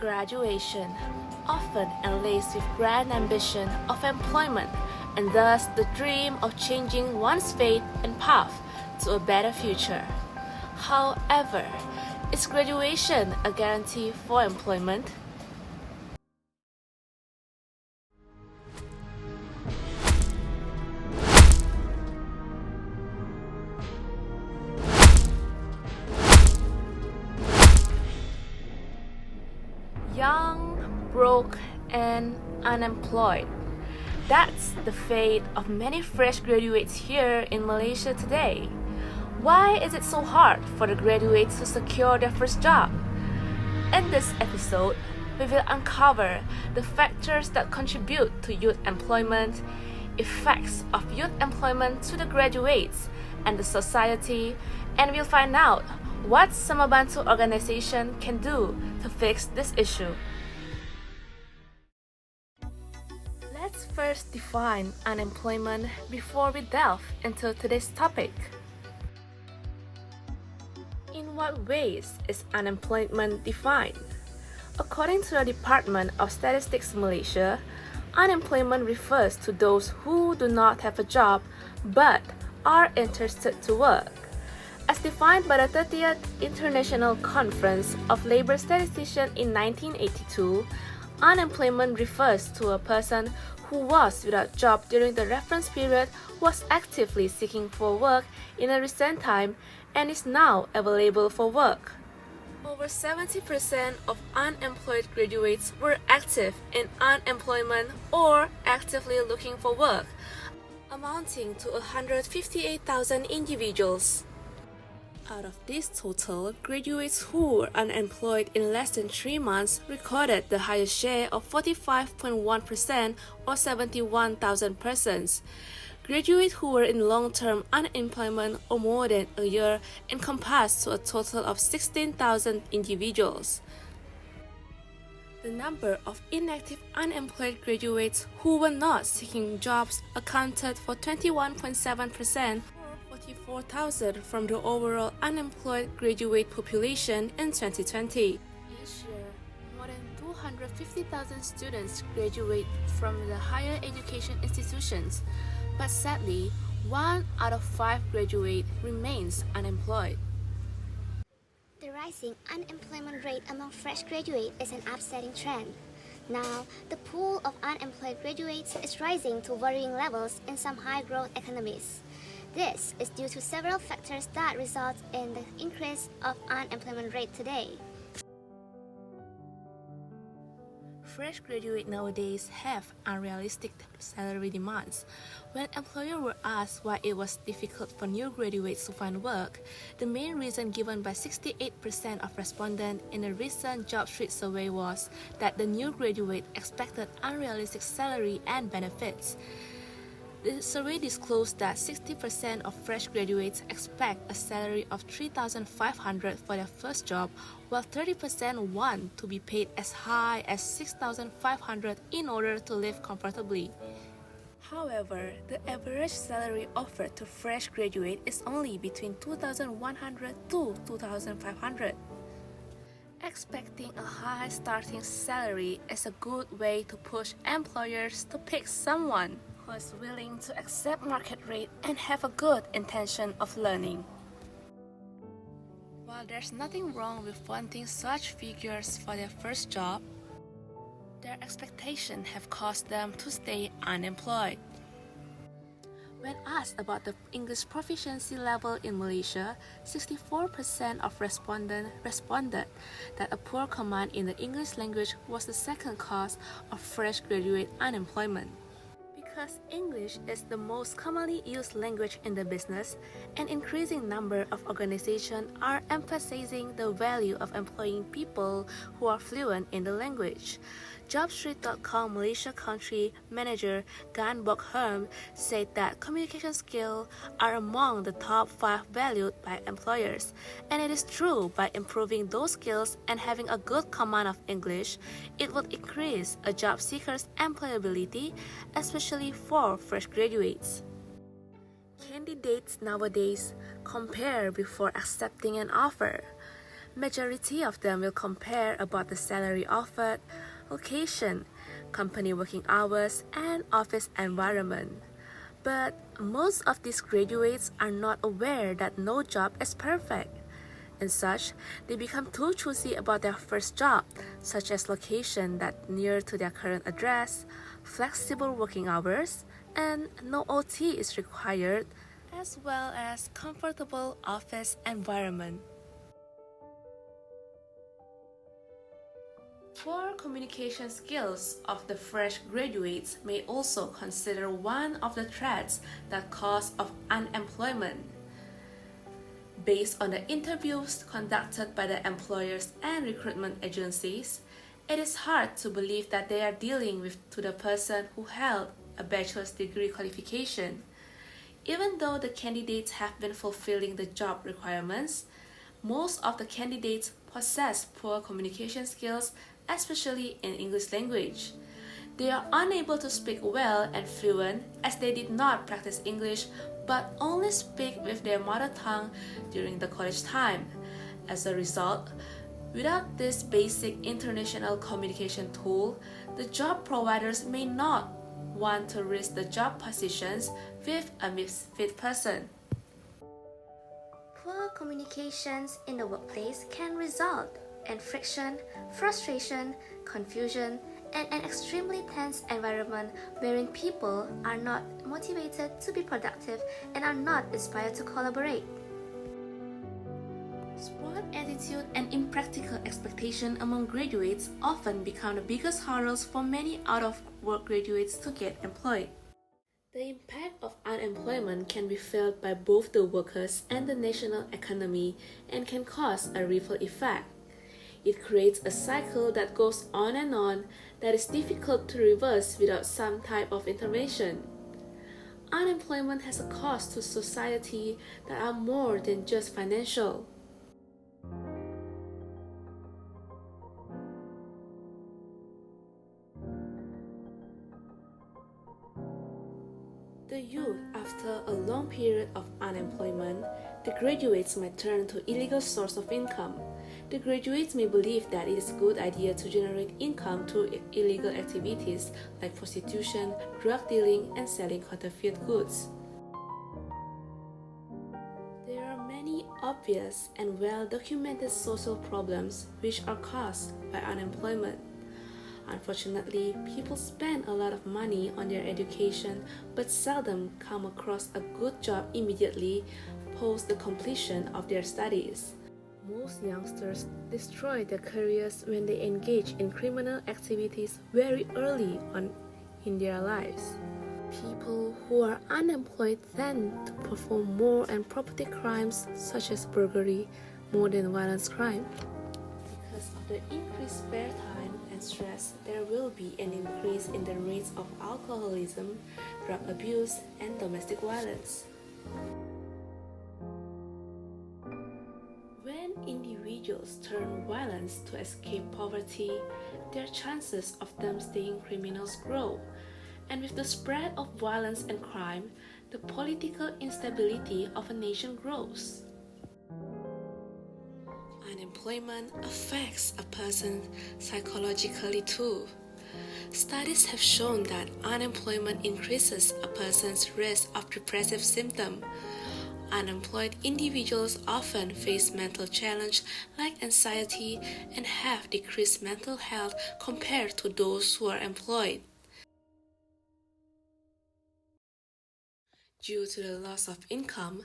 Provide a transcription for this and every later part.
Graduation, often enlaced with grand ambition of employment and thus the dream of changing one's fate and path to a better future. However, is graduation a guarantee for employment? Young, broke, and unemployed. That's the fate of many fresh graduates here in Malaysia today. Why is it so hard for the graduates to secure their first job? In this episode, we will uncover the factors that contribute to youth employment, effects of youth employment to the graduates and the society, and we'll find out what Samabantu organization can do to fix this issue. Let's first define unemployment before we delve into today's topic. In what ways is unemployment defined? According to the Department of Statistics Malaysia, unemployment refers to those who do not have a job but are interested to work. As defined by the 30th International Conference of Labor Statisticians in 1982, unemployment refers to a person who was without job during the reference period, was actively seeking for work in a recent time, and is now available for work. Over 70% of unemployed graduates were active in unemployment or actively looking for work, amounting to 158,000 individuals. Out of this total, graduates who were unemployed in less than 3 months recorded the highest share of 45.1% or 71,000 persons. Graduates who were in long-term unemployment or more than a year encompassed to a total of 16,000 individuals. The number of inactive unemployed graduates who were not seeking jobs accounted for 21.7%, 44,000 from the overall unemployed graduate population in 2020. Each year, more than 250,000 students graduate from the higher education institutions, but sadly, 1 out of 5 graduates remains unemployed. The rising unemployment rate among fresh graduates is an upsetting trend. Now, the pool of unemployed graduates is rising to worrying levels in some high-growth economies. This is due to several factors that result in the increase of unemployment rate today. Fresh graduates nowadays have unrealistic salary demands. When employers were asked why it was difficult for new graduates to find work, the main reason given by 68% of respondents in a recent job street survey was that the new graduate expected unrealistic salary and benefits. The survey disclosed that 60% of fresh graduates expect a salary of 3,500 for their first job, while 30% want to be paid as high as 6,500 in order to live comfortably. However, the average salary offered to fresh graduates is only between 2,100 to 2,500. Expecting a high starting salary is a good way to push employers to pick someone who is willing to accept market rate and have a good intention of learning. While there's nothing wrong with wanting such figures for their first job, their expectations have caused them to stay unemployed. When asked about the English proficiency level in Malaysia, 64% of respondents responded that a poor command in the English language was the second cause of fresh graduate unemployment. Because English is the most commonly used language in the business, an increasing number of organizations are emphasizing the value of employing people who are fluent in the language. Jobstreet.com Malaysia Country Manager Gan Bok Herm said that communication skills are among the top 5 valued by employers, and it is true. By improving those skills and having a good command of English, it would increase a job seeker's employability, especially for fresh graduates. Candidates nowadays compare before accepting an offer. Majority of them will compare about the salary offered, location, company working hours, and office environment. But most of these graduates are not aware that no job is perfect. As such, they become too choosy about their first job, such as location that near to their current address, flexible working hours, and no OT is required, as well as comfortable office environment. Poor communication skills of the fresh graduates may also consider one of the threats that cause of unemployment. Based on the interviews conducted by the employers and recruitment agencies, it is hard to believe that they are dealing with to the person who held a bachelor's degree qualification. Even though the candidates have been fulfilling the job requirements, most of the candidates possess poor communication skills, especially in English language. They are unable to speak well and fluent as they did not practice English but only speak with their mother tongue during the college time. As a result, without this basic international communication tool, the job providers may not want to risk the job positions with a misfit person. Poor communications in the workplace can result in friction, frustration, confusion, and an extremely tense environment wherein people are not motivated to be productive and are not inspired to collaborate. Sport attitude and impractical expectation among graduates often become the biggest hurdles for many out-of-work graduates to get employed. The impact of unemployment can be felt by both the workers and the national economy and can cause a ripple effect. It creates a cycle that goes on and on that is difficult to reverse without some type of intervention. Unemployment has a cost to society that are more than just financial. The youth, after a long period of unemployment, the graduates might turn to illegal source of income. The graduates may believe that it is a good idea to generate income through illegal activities like prostitution, drug dealing, and selling counterfeit goods. There are many obvious and well-documented social problems which are caused by unemployment. Unfortunately, people spend a lot of money on their education but seldom come across a good job immediately post the completion of their studies. Most youngsters destroy their careers when they engage in criminal activities very early on in their lives. People who are unemployed tend to perform more and property crimes such as burglary more than violence crime. Because of the increased spare time and stress, there will be an increase in the rates of alcoholism, drug abuse, and domestic violence. When individuals turn violence to escape poverty, their chances of them staying criminals grow. And with the spread of violence and crime, the political instability of a nation grows. Unemployment affects a person psychologically too. Studies have shown that unemployment increases a person's risk of depressive symptoms. Unemployed individuals often face mental challenges like anxiety and have decreased mental health compared to those who are employed. Due to the loss of income,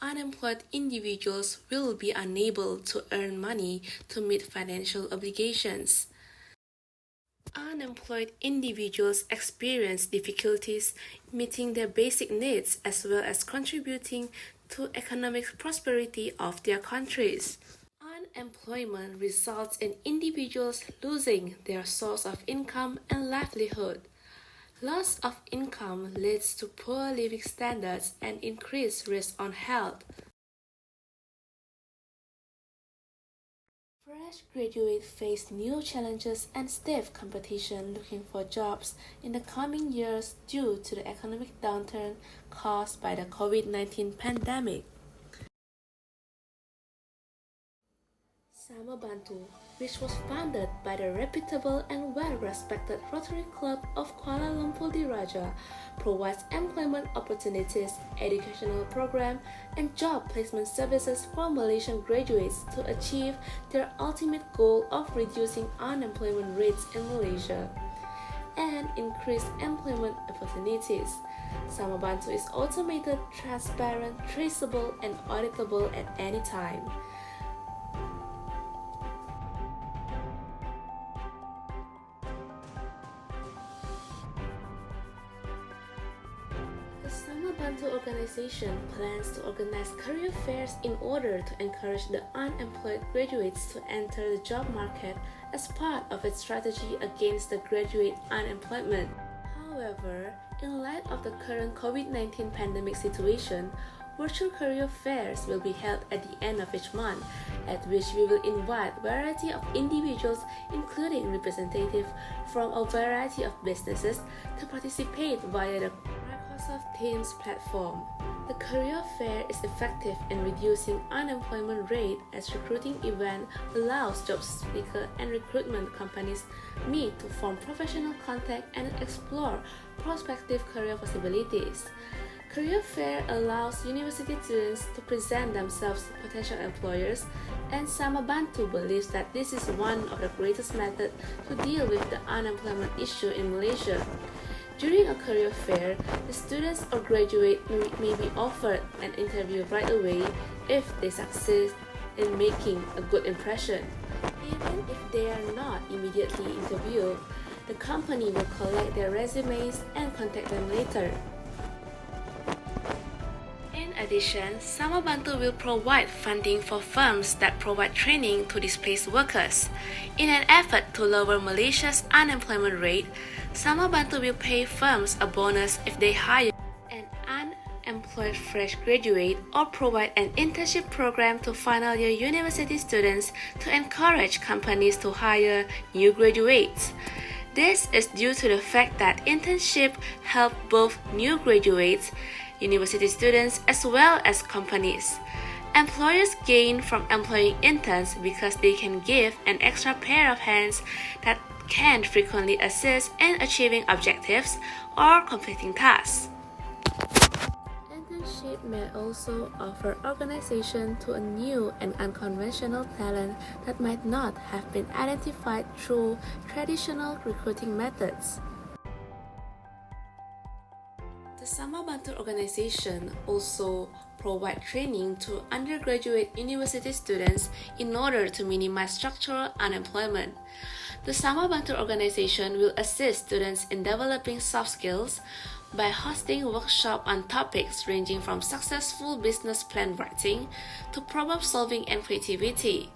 unemployed individuals will be unable to earn money to meet financial obligations. Unemployed individuals experience difficulties meeting their basic needs as well as contributing to economic prosperity of their countries. Unemployment results in individuals losing their source of income and livelihood. Loss of income leads to poor living standards and increased risk on health. Fresh graduates face new challenges and stiff competition looking for jobs in the coming years due to the economic downturn caused by the COVID-19 pandemic. Some Sama Bantu, which was founded by the reputable and well-respected Rotary Club of Kuala Lumpur Diraja, provides employment opportunities, educational program, and job placement services for Malaysian graduates to achieve their ultimate goal of reducing unemployment rates in Malaysia and increase employment opportunities. Sama Bantu is automated, transparent, traceable, and auditable at any time. The Sama Bantu organization plans to organize career fairs in order to encourage the unemployed graduates to enter the job market as part of its strategy against the graduate unemployment. However, in light of the current COVID-19 pandemic situation, virtual career fairs will be held at the end of each month, at which we will invite a variety of individuals, including representatives from a variety of businesses, to participate via the Microsoft Teams platform. The career fair is effective in reducing unemployment rate as recruiting event allows job seeker and recruitment companies meet to form professional contact and explore prospective career possibilities. Career fair allows university students to present themselves to potential employers, and Sama Bantu believes that this is one of the greatest methods to deal with the unemployment issue in Malaysia. During a career fair, the students or graduate may be offered an interview right away if they succeed in making a good impression. Even if they are not immediately interviewed, the company will collect their resumes and contact them later. In addition, Sama Bantu will provide funding for firms that provide training to displaced workers. In an effort to lower Malaysia's unemployment rate, Sama Bantu will pay firms a bonus if they hire an unemployed fresh graduate or provide an internship program to final year university students to encourage companies to hire new graduates. This is due to the fact that internships help both new graduates, university students, as well as companies. Employers gain from employing interns because they can give an extra pair of hands that can frequently assist in achieving objectives or completing tasks. Internship may also offer organization to a new and unconventional talent that might not have been identified through traditional recruiting methods. The Sama Bantu organization also provide training to undergraduate university students in order to minimize structural unemployment. The Sama Bantu organization will assist students in developing soft skills by hosting workshops on topics ranging from successful business plan writing to problem solving and creativity.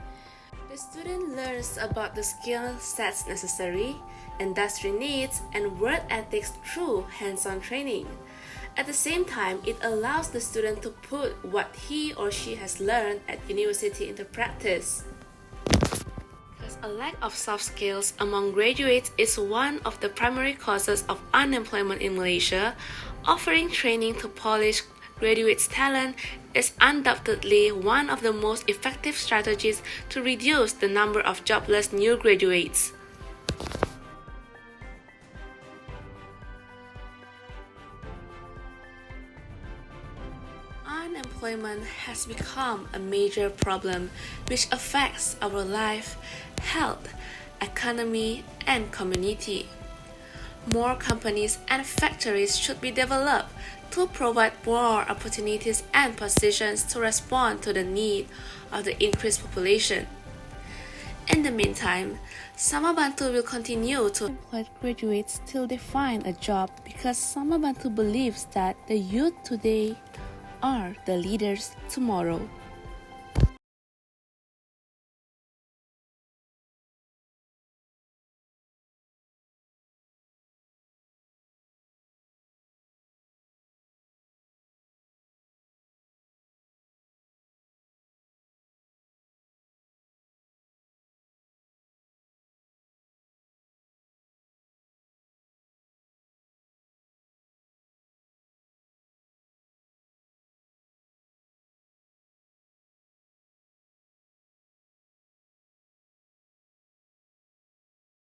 The student learns about the skill sets necessary, industry needs, and work ethics through hands-on training. At the same time, it allows the student to put what he or she has learned at university into practice. Because a lack of soft skills among graduates is one of the primary causes of unemployment in Malaysia, offering training to polish graduates' talent is undoubtedly one of the most effective strategies to reduce the number of jobless new graduates. Unemployment has become a major problem which affects our life, health, economy, and community. More companies and factories should be developed to provide more opportunities and positions to respond to the need of the increased population. In the meantime, Sama Bantu will continue to employ graduates till they find a job because Sama Bantu believes that the youth today are the leaders tomorrow.